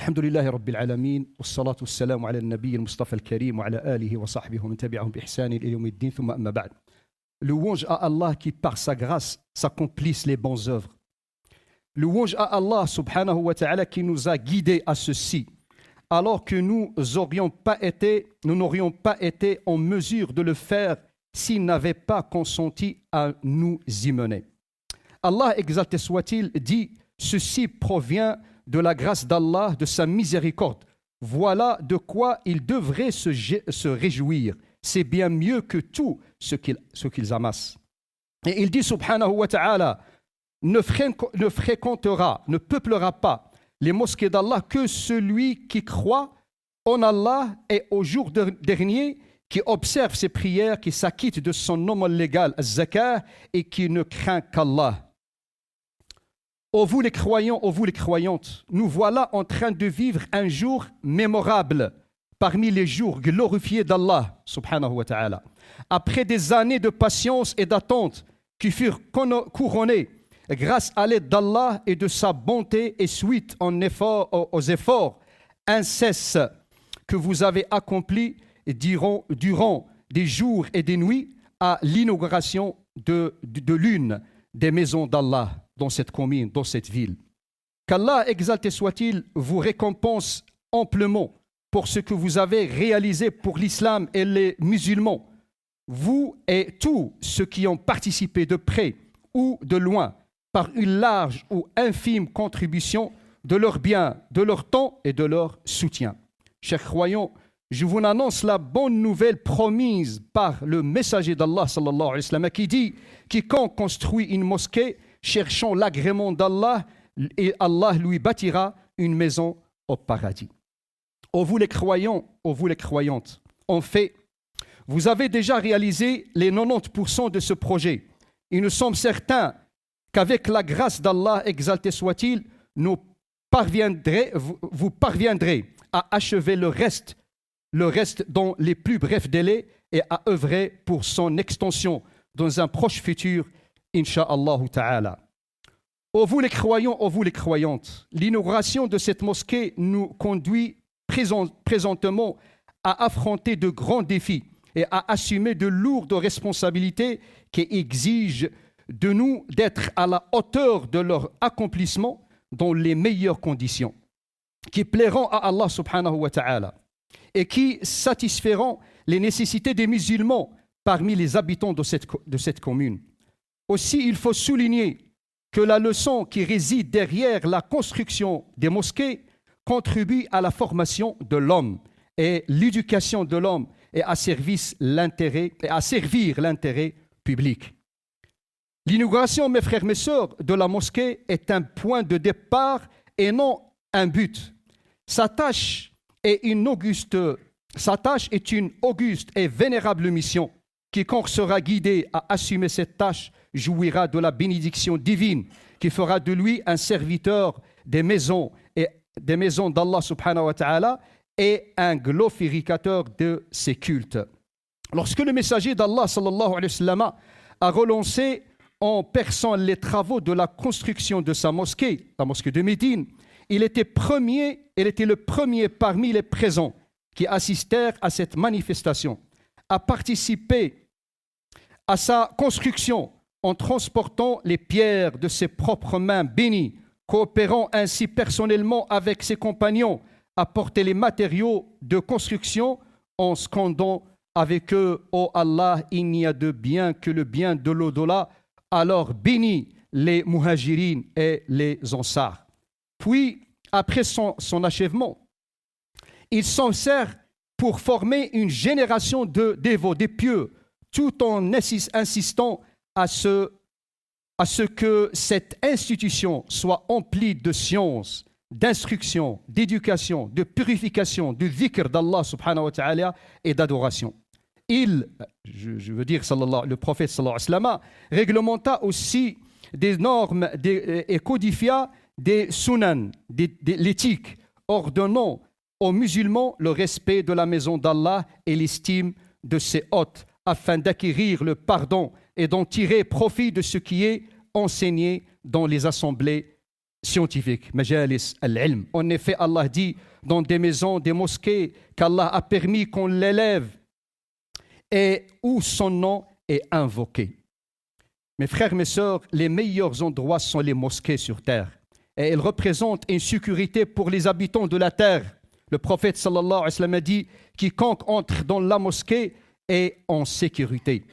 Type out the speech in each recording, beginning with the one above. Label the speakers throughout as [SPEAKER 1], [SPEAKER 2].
[SPEAKER 1] الحمد لله رب العالمين والصلاة والسلام على النبي المصطفى الكريم وعلى آله وصحبه ومن تبعهم بإحسان إلى يوم الدين ثم أما بعد. Louange à Allah qui par sa grâce s'accomplisse les bonnes œuvres. Louange à Allah subhanahu wa ta'ala qui nous a guidés à ceci, alors que nous n'aurions pas été en mesure de le faire s'il n'avait pas consenti à nous y mener. Allah, exalté soit-il, dit « Ceci provient de la grâce d'Allah, de sa miséricorde. Voilà de quoi ils devraient se réjouir. C'est bien mieux que tout ce qu'ils amassent. » Et il dit subhanahu wa ta'ala, ne peuplera pas les mosquées d'Allah que celui qui croit en Allah et au jour dernier, qui observe ses prières, qui s'acquitte de son aumône légal, az-zakah, et qui ne craint qu'Allah. Ô vous les croyants, ô vous les croyantes, nous voilà en train de vivre un jour mémorable parmi les jours glorifiés d'Allah, subhanahu wa ta'ala. Après des années de patience et d'attente qui furent couronnées grâce à l'aide d'Allah et de sa bonté et suite aux efforts incesses que vous avez accomplis durant des jours et des nuits à l'inauguration de l'une des maisons d'Allah dans cette commune, dans cette ville. Qu'Allah, exalté soit-il, vous récompense amplement pour ce que vous avez réalisé pour l'islam et les musulmans, vous et tous ceux qui ont participé de près ou de loin par une large ou infime contribution de leurs biens, de leur temps et de leur soutien. Chers croyants, je vous annonce la bonne nouvelle promise par le messager d'Allah sallallahu alayhi wa sallam qui dit « Quiconque construit une mosquée cherchant l'agrément d'Allah, et Allah lui bâtira une maison au paradis. » Ô vous les croyants, ô vous les croyantes, en fait, vous avez déjà réalisé les 90% de ce projet. Et nous sommes certains qu'avec la grâce d'Allah, exalté soit-il, vous parviendrez à achever le reste dans les plus brefs délais et à œuvrer pour son extension dans un proche futur, Inch'Allah ta'ala. Ô vous les croyants, ô vous les croyantes, l'inauguration de cette mosquée nous conduit présentement à affronter de grands défis et à assumer de lourdes responsabilités qui exigent de nous d'être à la hauteur de leur accomplissement dans les meilleures conditions, qui plairont à Allah subhanahu wa ta'ala et qui satisferont les nécessités des musulmans parmi les habitants de cette commune. Aussi, il faut souligner que la leçon qui réside derrière la construction des mosquées contribue à la formation de l'homme et l'éducation de l'homme et à servir l'intérêt public. L'inauguration, mes frères, mes sœurs, de la mosquée est un point de départ et non un but. Sa tâche est une auguste et vénérable mission. Quiconque sera guidé à assumer cette tâche jouira de la bénédiction divine qui fera de lui un serviteur des maisons d'Allah subhanahu wa ta'ala et un glorificateur de ses cultes. Lorsque le messager d'Allah sallallahu alayhi wa sallam a relancé en perçant les travaux de la construction de sa mosquée, la mosquée de Médine, il était le premier parmi les présents qui assistèrent à cette manifestation, à participer à sa construction en transportant les pierres de ses propres mains bénies, coopérant ainsi personnellement avec ses compagnons à porter les matériaux de construction en scandant avec eux « Oh Allah, il n'y a de bien que le bien de l'au-delà » alors bénis les muhajirines et les ansars. Puis, après son achèvement, il s'en sert pour former une génération de dévots, des pieux, tout en insistant à ce que cette institution soit emplie de science, d'instruction, d'éducation, de purification, de dhikr d'Allah subhanahu wa ta'ala et d'adoration. Je veux dire, le prophète sallallahu alayhi wa sallam, réglementa aussi des normes et codifia des sunan, l'éthique, ordonnant aux musulmans le respect de la maison d'Allah et l'estime de ses hôtes, afin d'acquérir le pardon et d'en tirer profit de ce qui est enseigné dans les assemblées scientifiques, majalis al-ilm. En effet, Allah dit dans des maisons, des mosquées, qu'Allah a permis qu'on l'élève et où son nom est invoqué. Mes frères, mes sœurs, les meilleurs endroits sont les mosquées sur terre. Et elles représentent une sécurité pour les habitants de la terre. Le prophète sallallahu alayhi wa sallam a dit « Quiconque entre dans la mosquée est en sécurité ».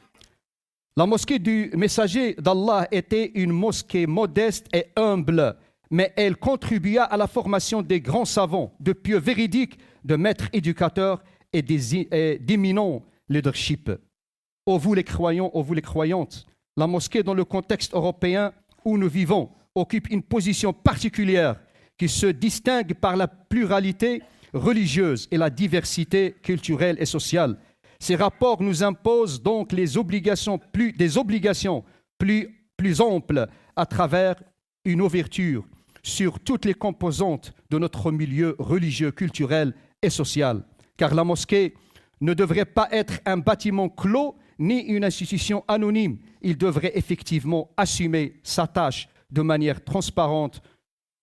[SPEAKER 1] La mosquée du messager d'Allah était une mosquée modeste et humble, mais elle contribua à la formation des grands savants, de pieux véridiques, de maîtres éducateurs et d'éminents leadership. Ô vous les croyants, ô vous les croyantes, la mosquée dans le contexte européen où nous vivons occupe une position particulière qui se distingue par la pluralité religieuse et la diversité culturelle et sociale. Ces rapports nous imposent donc des obligations plus amples à travers une ouverture sur toutes les composantes de notre milieu religieux, culturel et social. Car la mosquée ne devrait pas être un bâtiment clos ni une institution anonyme. Il devrait effectivement assumer sa tâche de manière transparente,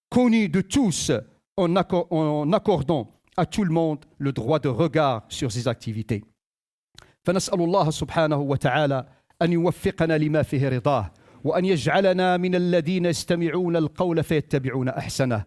[SPEAKER 1] connue de tous, en accordant à tout le monde le droit de regard sur ses activités. فنسأل الله سبحانه وتعالى أن يوفقنا لما فيه رضاه وأن يجعلنا من الذين يستمعون القول فيتبعون أحسنه